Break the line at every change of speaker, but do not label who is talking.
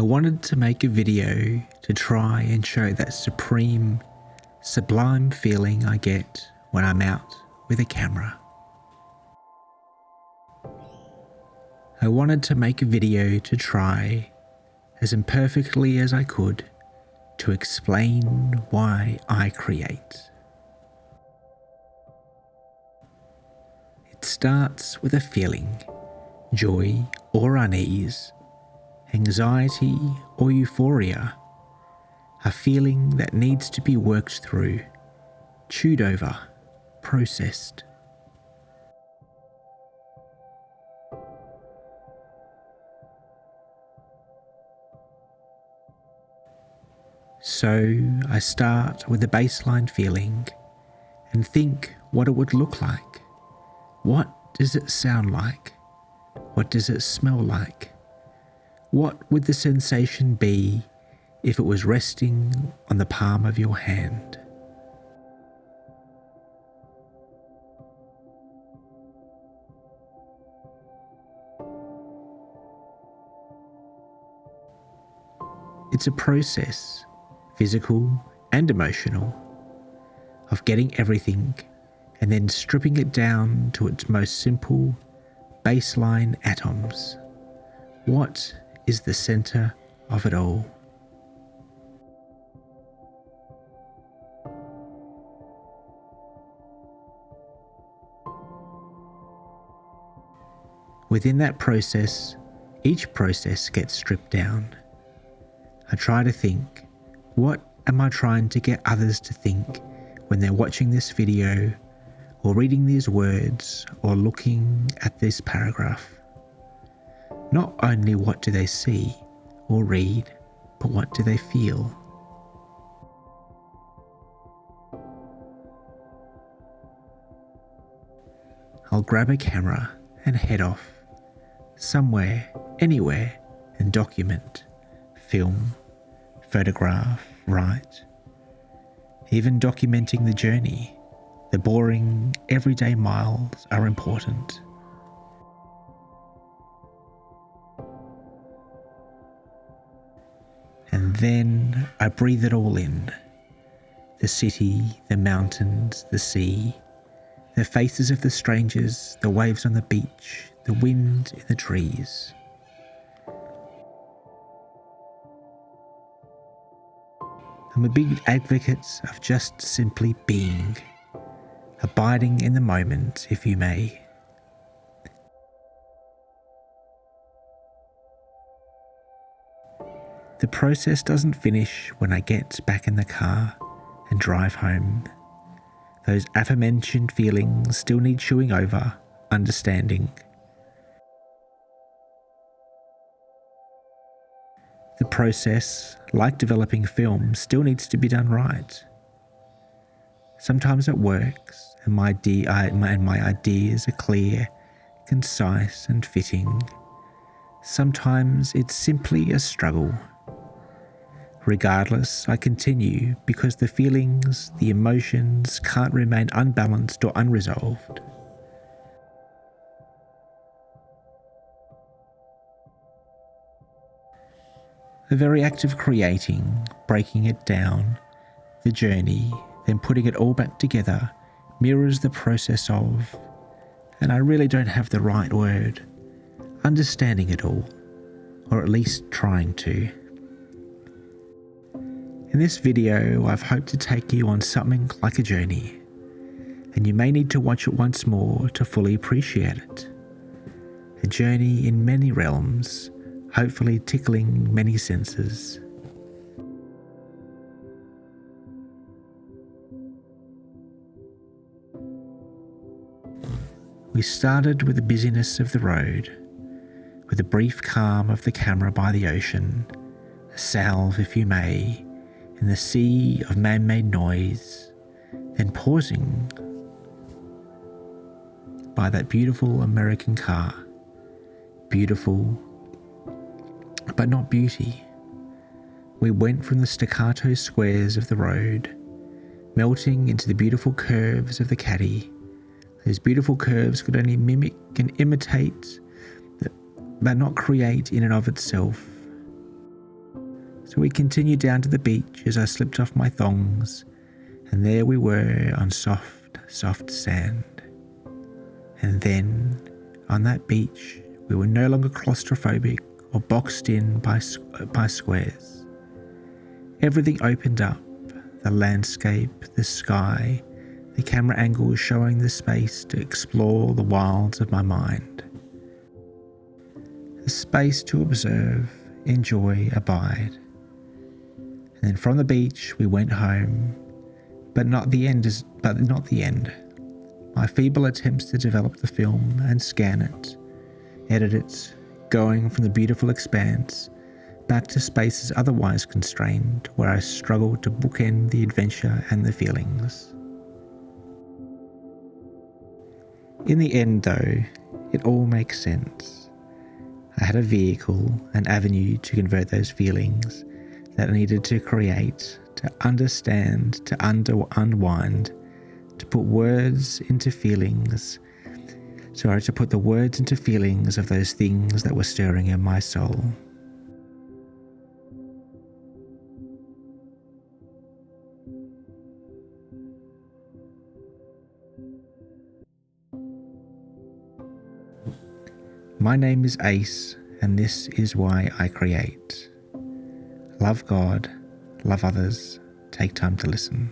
wanted to make a video to try and show that sublime feeling I get when I'm out with a camera. I wanted to make a video to try, as imperfectly as I could, to explain why I create. It starts with a feeling, joy or unease, anxiety or euphoria, a feeling that needs to be worked through, chewed over, processed. So I start with a baseline feeling and think what it would look like. What does it sound like? What does it smell like? What would the sensation be if it was resting on the palm of your hand? It's a process, physical and emotional, of getting everything and then stripping it down to its most simple, baseline atoms. What is the center of it all? Within that process, each process gets stripped down. I try to think, what am I trying to get others to think when they're watching this video or reading these words or looking at this paragraph? Not only what do they see or read, but what do they feel? I'll grab a camera and head off somewhere, anywhere, and document, film, photograph, write. Even documenting the journey, the boring, everyday miles are important. And then I breathe it all in. The city, the mountains, the sea, the faces of the strangers, the waves on the beach, the wind in the trees. I'm a big advocate of just simply being, abiding in the moment, if you may. The process doesn't finish when I get back in the car and drive home. Those aforementioned feelings still need chewing over, understanding. The process, like developing film, still needs to be done right. Sometimes it works and my ideas are clear, concise and fitting. Sometimes it's simply a struggle. Regardless, I continue because the feelings, the emotions can't remain unbalanced or unresolved. The very act of creating, breaking it down, the journey, then putting it all back together mirrors the process of, and I really don't have the right word, understanding it all, or at least trying to. In this video, I've hoped to take you on something like a journey, and you may need to watch it once more to fully appreciate it. A journey in many realms, hopefully tickling many senses. We started with the busyness of the road, with the brief calm of the camera by the ocean, a salve, if you may, in the sea of man-made noise, then pausing by that beautiful American car. Beautiful, but not beauty. We went from the staccato squares of the road, melting into the beautiful curves of the caddy. Those beautiful curves could only mimic and imitate, but not create in and of itself. So we continued down to the beach as I slipped off my thongs, and there we were on soft, soft sand. And then, on that beach, we were no longer claustrophobic or boxed in by squares. Everything opened up, the landscape, the sky, the camera angles showing the space to explore the wilds of my mind. The space to observe, enjoy, abide. And then from the beach we went home, but not the end. My feeble attempts to develop the film and scan it, edit it, going from the beautiful expanse back to spaces otherwise constrained, where I struggled to bookend the adventure and the feelings. In the end though, it all makes sense. I had a vehicle, an avenue to convert those feelings that I needed to create, to understand, to unwind, to put words into feelings. To put the words into feelings of those things that were stirring in my soul. My name is Ace, and this is why I create. Love God, love others, take time to listen.